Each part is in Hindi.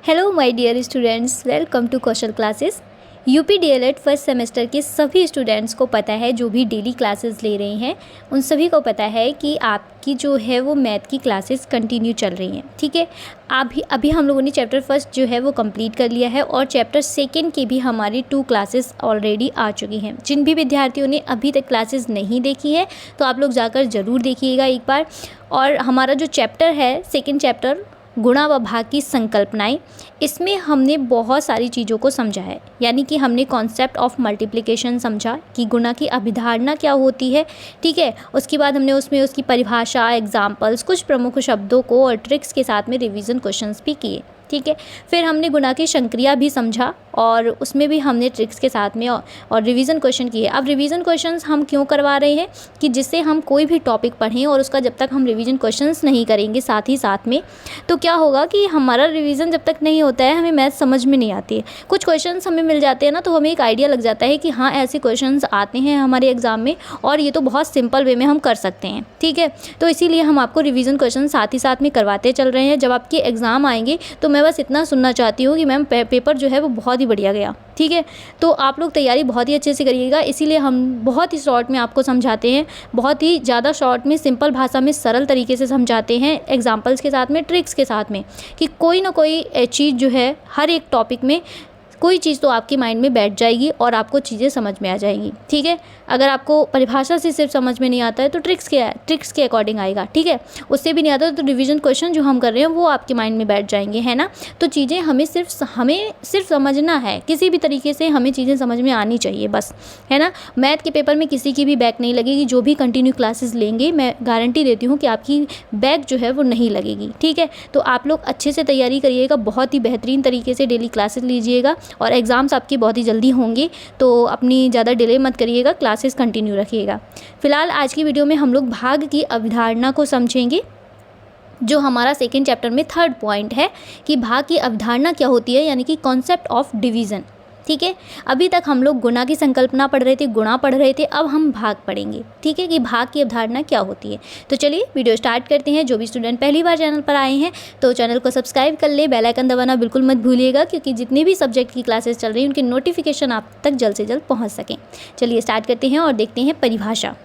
Hello my dear students, welcome to Kaushal classes. UP DElEd first semester के सभी स्टूडेंट्स को पता है, जो भी डेली क्लासेस ले रहे हैं उन सभी को पता है कि आपकी जो है वो मैथ की क्लासेस कंटिन्यू चल रही हैं। ठीक है, अभी हम लोगों ने चैप्टर फर्स्ट जो है वो कंप्लीट कर लिया है और चैप्टर सेकंड की भी हमारी 2 क्लासेस ऑलरेडी आ चुकी हैं। जिन भी विद्यार्थियों ने अभी तक क्लासेस नहीं देखी है तो आप लोग जाकर ज़रूर देखिएगा एक बार। और हमारा जो चैप्टर है, सेकेंड चैप्टर गुणा व भाग की संकल्पनाएं, इसमें हमने बहुत सारी चीज़ों को समझा है। यानी कि हमने कॉन्सेप्ट ऑफ मल्टीप्लिकेशन समझा कि गुणा की अभिधारणा क्या होती है। ठीक है, उसके बाद हमने उसमें उसकी परिभाषा, एग्जाम्पल्स, कुछ प्रमुख शब्दों को और ट्रिक्स के साथ में रिवीजन क्वेश्चंस भी किए। ठीक है, फिर हमने गुणा की संक्रिया भी समझा और उसमें भी हमने ट्रिक्स के साथ में और रिवीजन क्वेश्चन किए। अब रिवीजन क्वेश्चंस हम क्यों करवा रहे हैं कि जिससे हम कोई भी टॉपिक पढ़ें और उसका जब तक हम रिवीजन क्वेश्चंस नहीं करेंगे साथ ही साथ में, तो क्या होगा कि हमारा रिवीजन जब तक नहीं होता है हमें मैथ समझ में नहीं आती है। कुछ क्वेश्चंस हमें मिल जाते हैं ना, तो हमें एक आइडिया लग जाता है कि हाँ, ऐसे क्वेश्चंस आते हैं हमारे एग्जाम में और ये तो बहुत सिंपल वे में हम कर सकते हैं। ठीक है, तो इसीलिए हम आपको रिवीजन क्वेश्चन साथ ही साथ में करवाते चल रहे हैं। जब आपके एग्ज़ाम आएंगे तो मैं बस इतना सुनना चाहती हूँ कि मैम पेपर जो है वो बहुत ही बढ़िया गया। ठीक है, तो आप लोग तैयारी बहुत ही अच्छे से करिएगा। इसीलिए हम बहुत ही शॉर्ट में आपको समझाते हैं, बहुत ही ज़्यादा शॉर्ट में, सिंपल भाषा में, सरल तरीके से समझाते हैं, एग्जाम्पल्स के साथ में, ट्रिक्स के साथ में, कि कोई ना कोई चीज़ जो है हर एक टॉपिक में कोई चीज़ तो आपके माइंड में बैठ जाएगी और आपको चीज़ें समझ में आ जाएंगी। ठीक है, अगर आपको परिभाषा से सिर्फ समझ में नहीं आता है तो ट्रिक्स के अकॉर्डिंग आएगा। ठीक है, उससे भी नहीं आता तो रिवीजन क्वेश्चन जो हम कर रहे हैं वो आपके माइंड में बैठ जाएंगे, है ना। तो चीज़ें हमें सिर्फ समझना है, किसी भी तरीके से हमें चीज़ें समझ में आनी चाहिए बस, है ना। मैथ के पेपर में किसी की भी बैक नहीं लगेगी। जो भी कंटिन्यू क्लासेस लेंगे, मैं गारंटी देती हूँ कि आपकी बैक जो है वो नहीं लगेगी। ठीक है, तो आप लोग अच्छे से तैयारी करिएगा, बहुत ही बेहतरीन तरीके से डेली क्लासेस लीजिएगा और एग्ज़ाम्स आपकी बहुत ही जल्दी होंगे, तो अपनी ज़्यादा डिले मत करिएगा, क्लासेस कंटिन्यू रखिएगा। फिलहाल आज की वीडियो में हम लोग भाग की अवधारणा को समझेंगे, जो हमारा सेकेंड चैप्टर में थर्ड पॉइंट है कि भाग की अवधारणा क्या होती है, यानी कि कॉन्सेप्ट ऑफ डिवीज़न। ठीक है, अभी तक हम लोग गुणा की संकल्पना पढ़ रहे थे, गुणा पढ़ रहे थे, अब हम भाग पढ़ेंगे। ठीक है, कि भाग की अवधारणा क्या होती है। तो चलिए वीडियो स्टार्ट करते हैं। जो भी स्टूडेंट पहली बार चैनल पर आए हैं तो चैनल को सब्सक्राइब कर ले, बेल आइकन दबाना बिल्कुल मत भूलिएगा, क्योंकि जितने भी सब्जेक्ट की क्लासेस चल रही हैं उनकी नोटिफिकेशन आप तक जल्द से जल्द पहुँच सकें। चलिए स्टार्ट करते हैं और देखते हैं परिभाषा।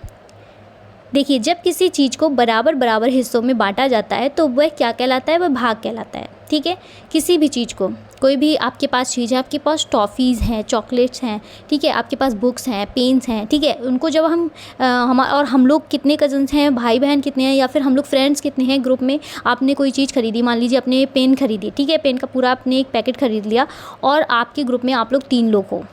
देखिए, जब किसी चीज़ को बराबर बराबर हिस्सों में बांटा जाता है तो वह क्या कहलाता है, वह भाग कहलाता है। ठीक है, किसी भी चीज़ को, कोई भी आपके पास चीज़ है, आपके पास टॉफ़ीज़ हैं, चॉकलेट्स हैं, ठीक है, आपके पास बुक्स हैं, पेन्स हैं, ठीक है, उनको जब हम लोग कितने कज़न्स हैं, भाई बहन कितने हैं, या फिर हम लोग फ्रेंड्स कितने हैं ग्रुप में, आपने कोई चीज़ खरीदी, मान लीजिए आपने पेन खरीदी, ठीक है, पेन का पूरा आपने एक पैकेट खरीद लिया और आपके ग्रुप में आप लोग 3 लोग हो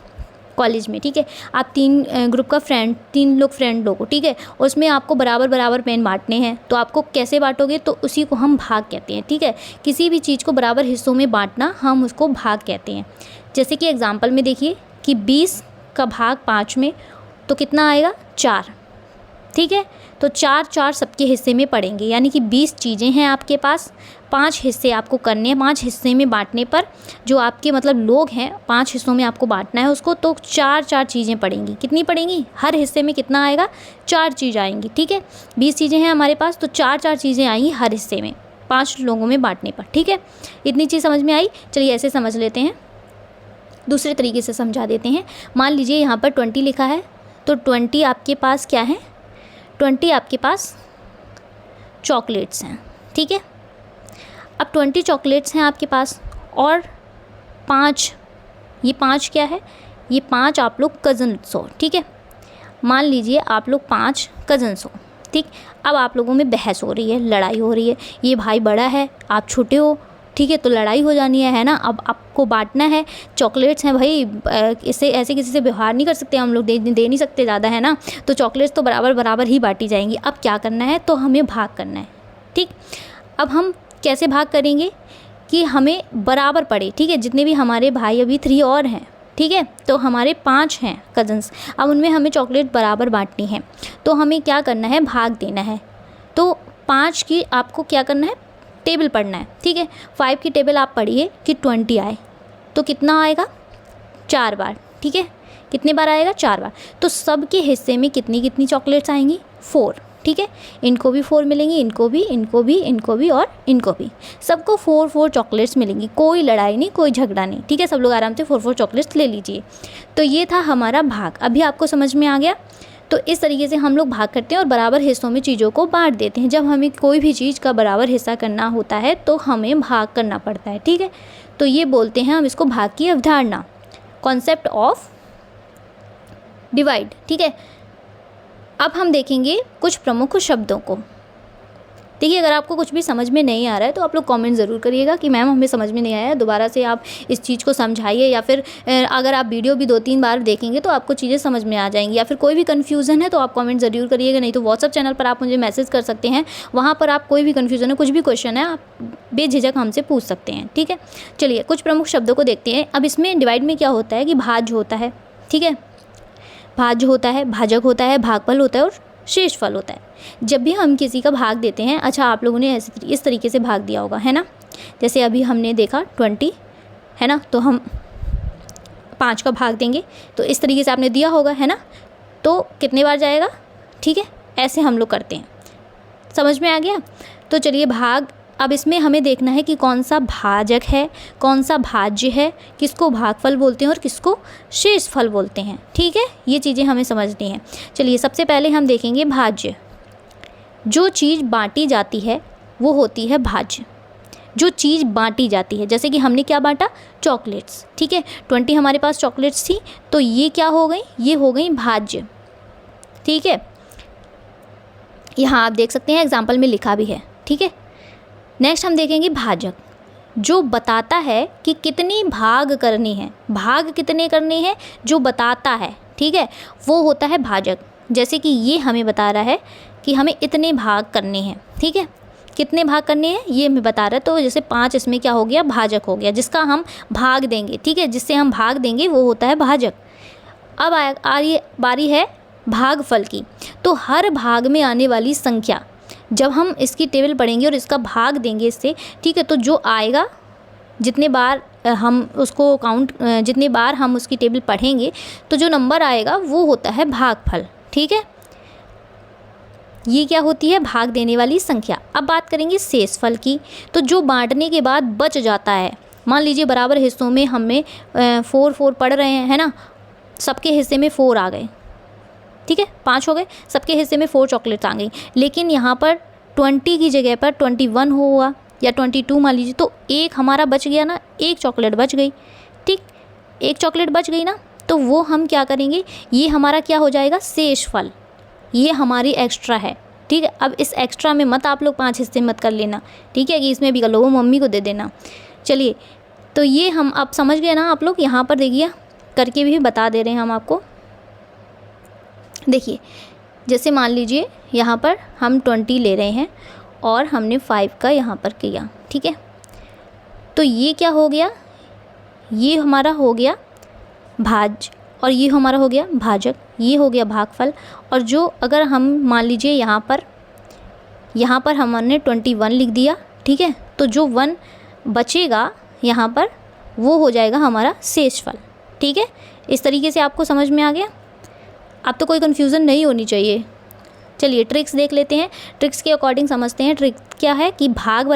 कॉलेज में। ठीक है, आप 3 लोग फ्रेंड लोग हो। ठीक है, उसमें आपको बराबर बराबर पेन बांटने हैं, तो आपको कैसे बांटोगे, तो उसी को हम भाग कहते हैं। ठीक है, किसी भी चीज़ को बराबर हिस्सों में बांटना हम उसको भाग कहते हैं। जैसे कि एग्जाम्पल में देखिए कि 20 का भाग 5 में तो कितना आएगा, 4। ठीक है, तो 4 सबके हिस्से में पड़ेंगे, यानी कि 20 चीज़ें हैं आपके पास, 5 हिस्से आपको करने हैं। 5 हिस्से में बांटने पर जो आपके मतलब लोग हैं, 5 हिस्सों में आपको बांटना है उसको, तो 4 चीज़ें पड़ेंगी। कितनी पड़ेंगी, हर हिस्से में कितना आएगा, 4 चीज़ आएंगी। ठीक है, 20 चीज़ें हैं हमारे पास, तो 4 चीज़ें आएंगी हर हिस्से में, 5 लोगों में बांटने पर। ठीक है, इतनी चीज़ समझ में आई। चलिए ऐसे समझ लेते हैं, दूसरे तरीके से समझा देते हैं। मान लीजिए यहाँ पर 20 लिखा है, तो 20 आपके पास क्या है, 20 आपके पास चॉकलेट्स हैं। ठीक है, अब 20 चॉकलेट्स हैं आपके पास और 5, ये 5 क्या है, ये 5 आप लोग कज़न्स हो। ठीक है, मान लीजिए आप लोग 5 कज़न्स हो। ठीक, अब आप लोगों में बहस हो रही है, लड़ाई हो रही है, ये भाई बड़ा है, आप छोटे हो। ठीक है, तो लड़ाई हो जानी है ना। अब आपको बांटना है, चॉकलेट्स हैं भाई, इससे ऐसे किसी से व्यवहार नहीं कर सकते हम लोग, दे नहीं सकते ज़्यादा, है ना। तो चॉकलेट्स तो बराबर बराबर ही बांटी जाएंगी। अब क्या करना है, तो हमें भाग करना है। ठीक, अब हम कैसे भाग करेंगे कि हमें बराबर पड़े। ठीक है, जितने भी हमारे भाई, अभी 3 और हैं, ठीक है, तो हमारे 5 हैं कज़न्स, अब उनमें हमें चॉकलेट बराबर बांटनी है, तो हमें क्या करना है, भाग देना है। तो 5 की आपको क्या करना है, टेबल पढ़ना है। ठीक है, 5 की टेबल आप पढ़िए कि 20 आए तो कितना आएगा, 4 बार। ठीक है, कितने बार आएगा, 4 बार। तो सबके हिस्से में कितनी कितनी चॉकलेट्स आएंगी, 4। ठीक है। इनको भी 4 मिलेंगी, इनको भी, इनको भी, इनको भी और इनको भी, सबको 4 चॉकलेट्स मिलेंगी। कोई लड़ाई नहीं, कोई झगड़ा नहीं, ठीक है। सब लोग आराम से 4 चॉकलेट्स ले लीजिए। तो ये था हमारा भाग। अभी आपको समझ में आ गया। तो इस तरीके से हम लोग भाग करते हैं और बराबर हिस्सों में चीज़ों को बांट देते हैं। जब हमें कोई भी चीज़ का बराबर हिस्सा करना होता है तो हमें भाग करना पड़ता है, ठीक है। तो ये बोलते हैं हम इसको भाग की अवधारणा, कॉन्सेप्ट ऑफ डिवाइड, ठीक है। अब हम देखेंगे कुछ प्रमुख शब्दों को। देखिए, अगर आपको कुछ भी समझ में नहीं आ रहा है तो आप लोग कमेंट ज़रूर करिएगा कि मैम हमें समझ में नहीं आया, दोबारा से आप इस चीज़ को समझाइए। या फिर अगर आप वीडियो भी 2-3 बार देखेंगे तो आपको चीज़ें समझ में आ जाएंगी। या फिर कोई भी कन्फ्यूज़न है तो आप कमेंट ज़रूर करिएगा, नहीं तो व्हाट्सअप चैनल पर आप मुझे मैसेज कर सकते हैं। वहाँ पर आप कोई भी कन्फ्यूज़न है, कुछ भी क्वेश्चन है, आप बेझिझक हमसे पूछ सकते हैं, ठीक है। चलिए कुछ प्रमुख शब्दों को देखते हैं। अब इसमें डिवाइड में क्या होता है कि भाज्य होता है, ठीक है। भाज्य होता है, भाजक होता है, भागफल होता है और शेषफल होता है। जब भी हम किसी का भाग देते हैं, अच्छा आप लोगों ने इस तरीके से भाग दिया होगा, है ना। जैसे अभी हमने देखा 20 है ना, तो हम 5 का भाग देंगे, तो इस तरीके से आपने दिया होगा, है ना। तो कितने बार जाएगा, ठीक है। ऐसे हम लोग करते हैं, समझ में आ गया। तो चलिए भाग, अब इसमें हमें देखना है कि कौन सा भाजक है, कौन सा भाज्य है, किसको भागफल बोलते हैं और किसको शेषफल बोलते हैं, ठीक है। ये चीज़ें हमें समझनी हैं। चलिए सबसे पहले हम देखेंगे भाज्य। जो चीज़ बांटी जाती है वो होती है भाज्य। जो चीज़ बांटी जाती है, जैसे कि हमने क्या बांटा, चॉकलेट्स, ठीक है। 20 हमारे पास चॉकलेट्स थी, तो ये क्या हो गई, ये हो गई भाज्य, ठीक है। यहाँ आप देख सकते हैं एग्जाम्पल में लिखा भी है, ठीक है। नेक्स्ट हम देखेंगे भाजक। जो बताता है कि कितनी भाग करनी है, भाग कितने करने हैं, जो बताता है, ठीक है, वो होता है भाजक। जैसे कि ये हमें बता रहा है कि हमें इतने भाग करने हैं, ठीक है। कितने भाग करने हैं ये हमें बता रहा है। तो जैसे 5 इसमें क्या हो गया, भाजक हो गया, जिसका हम भाग देंगे, ठीक है, जिससे हम भाग देंगे वो होता है भाजक। अब बारी है भागफल की। तो हर भाग में आने वाली संख्या, जब हम इसकी टेबल पढ़ेंगे और इसका भाग देंगे इससे, ठीक है, तो जो आएगा, जितने बार हम उसको काउंट, जितने बार हम उसकी टेबल पढ़ेंगे तो जो नंबर आएगा वो होता है भागफल, ठीक है। ये क्या होती है, भाग देने वाली संख्या। अब बात करेंगे शेषफल की। तो जो बांटने के बाद बच जाता है, मान लीजिए बराबर हिस्सों में हमें 4 पढ़ रहे हैं, है ना, सबके हिस्से में 4 आ गए, ठीक है, 5 हो गए, सबके हिस्से में 4 चॉकलेट्स आ गई। लेकिन यहाँ पर 20 की जगह पर 21 हुआ या 22 मान लीजिए, तो एक हमारा बच गया ना, एक चॉकलेट बच गई, ठीक, एक चॉकलेट बच गई ना, तो वो हम क्या करेंगे, ये हमारा क्या हो जाएगा, शेषफल। ये हमारी एक्स्ट्रा है, ठीक है। अब इस एक्स्ट्रा में मत आप लोग 5 हिस्से मत कर लेना, ठीक है, कि इसमें भी कर लो, वो मम्मी को दे देना। चलिए, तो ये हम अब समझ गए ना आप लोग। यहाँ पर देखिए करके भी बता दे रहे हैं हम आपको। देखिए, जैसे मान लीजिए यहाँ पर हम 20 ले रहे हैं और हमने 5 का यहाँ पर किया, ठीक है। तो ये क्या हो गया, ये हमारा हो गया भाज्य और ये हमारा हो गया भाजक, ये हो गया भागफल। और जो अगर हम मान लीजिए यहाँ पर हमने 21 लिख दिया, ठीक है, तो जो 1 बचेगा यहाँ पर वो हो जाएगा हमारा शेषफल, ठीक है। इस तरीके से आपको समझ में आ गया। अब तो कोई कन्फ्यूज़न नहीं होनी चाहिए। चलिए ट्रिक्स देख लेते हैं, ट्रिक्स के अकॉर्डिंग समझते हैं। ट्रिक क्या है कि भाग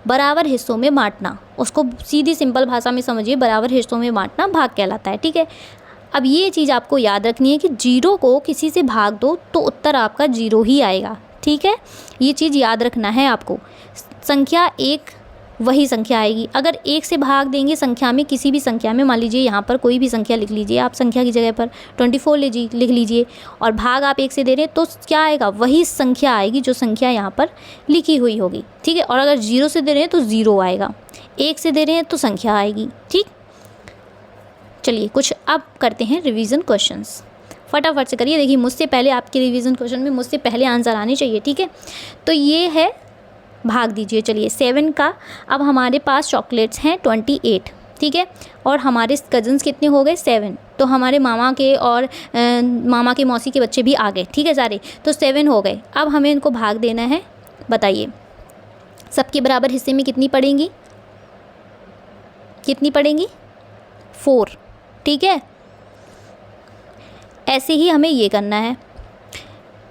बराबर हिस्सों में बांटना, उसको सीधी सिंपल भाषा में समझिए, बराबर हिस्सों में बांटना भाग कहलाता है, ठीक है। अब ये चीज़ आपको याद रखनी है कि 0 को किसी से भाग दो तो उत्तर आपका 0 ही आएगा, ठीक है। ये चीज़ याद रखना है आपको। संख्या 1 वही संख्या आएगी। अगर 1 से भाग देंगे संख्या में, किसी भी संख्या में, मान लीजिए यहाँ पर कोई भी संख्या लिख लीजिए आप, संख्या की जगह पर 24 लिख लीजिए, और भाग आप 1 से दे रहे हैं तो क्या आएगा, वही संख्या आएगी जो संख्या यहाँ पर लिखी हुई होगी, ठीक है। और अगर 0 से दे रहे हैं तो 0 आएगा, 1 से दे रहे हैं तो संख्या आएगी, ठीक। चलिए कुछ अब करते हैं रिवीजन क्वेश्चंस, फटाफट से करिए। देखिए मुझसे पहले आपके रिवीजन क्वेश्चन में मुझसे पहले आंसर आने चाहिए, ठीक है। तो ये है भाग दीजिए। चलिए 7 का, अब हमारे पास चॉकलेट्स हैं 28, ठीक है, और हमारे कज़न्स कितने हो गए, 7। तो हमारे मामा के और मामा के मौसी के बच्चे भी आ गए, ठीक है, सारे, तो 7 हो गए। अब हमें इनको भाग देना है। बताइए सबके बराबर हिस्से में कितनी पड़ेंगी, 4, ठीक है। ऐसे ही हमें ये करना है।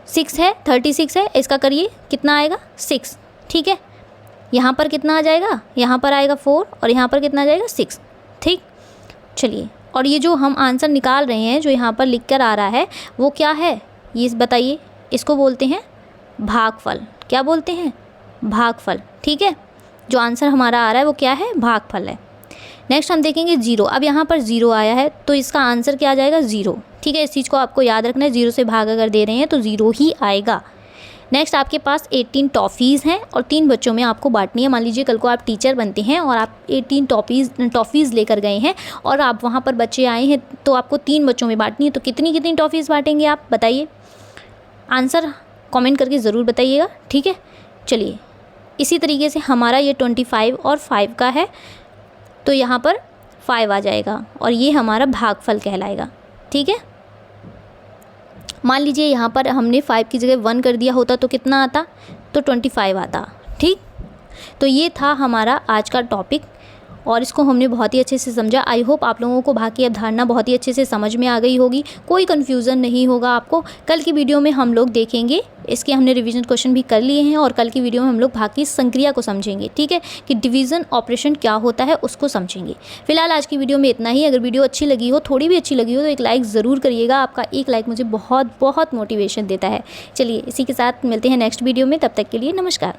6 है, 36 है, इसका करिए कितना आएगा 6, ठीक है। यहाँ पर कितना आ जाएगा, यहाँ पर आएगा 4 और यहाँ पर कितना आ जाएगा 6, ठीक। चलिए, और ये जो हम आंसर निकाल रहे हैं, जो यहाँ पर लिख कर आ रहा है वो क्या है, ये बताइए। इसको बोलते हैं भागफल। क्या बोलते हैं, भागफल, ठीक है। जो आंसर हमारा आ रहा है वो क्या है, भागफल है। नेक्स्ट हम देखेंगे 0। अब यहाँ पर 0 आया है तो इसका आंसर क्या आ जाएगा, 0, ठीक है। इस चीज़ को आपको याद रखना है, 0 से भाग अगर दे रहे हैं तो 0 ही आएगा। नेक्स्ट आपके पास 18 टॉफ़ीज़ हैं और 3 बच्चों में आपको बांटनी है। मान लीजिए कल को आप टीचर बनते हैं और आप 18 टॉफ़ीज़ लेकर गए हैं और आप वहाँ पर बच्चे आए हैं तो आपको 3 बच्चों में बांटनी है, तो कितनी कितनी टॉफ़ीज़ बांटेंगे आप, बताइए। आंसर कमेंट करके ज़रूर बताइएगा, ठीक है। चलिए, इसी तरीके से हमारा ये 25 और 5 का है, तो यहाँ पर 5 आ जाएगा और ये हमारा भागफल कहलाएगा, ठीक है। मान लीजिए यहाँ पर हमने 5 की जगह 1 कर दिया होता तो कितना आता, तो 25 आता, ठीक। तो ये था हमारा आज का टॉपिक और इसको हमने बहुत ही अच्छे से समझा। आई होप आप लोगों को भाग की अवधारणा बहुत ही अच्छे से समझ में आ गई होगी, कोई कन्फ्यूज़न नहीं होगा आपको। कल की वीडियो में हम लोग देखेंगे, इसके हमने रिवीजन क्वेश्चन भी कर लिए हैं और कल की वीडियो में हम लोग भाग की संक्रिया को समझेंगे, ठीक है, कि डिवीज़न ऑपरेशन क्या होता है उसको समझेंगे। फिलहाल आज की वीडियो में इतना ही। अगर वीडियो अच्छी लगी हो, थोड़ी भी अच्छी लगी हो, तो एक लाइक ज़रूर करिएगा। आपका एक लाइक मुझे बहुत बहुत मोटिवेशन देता है। चलिए, इसी के साथ मिलते हैं नेक्स्ट वीडियो में, तब तक के लिए नमस्कार।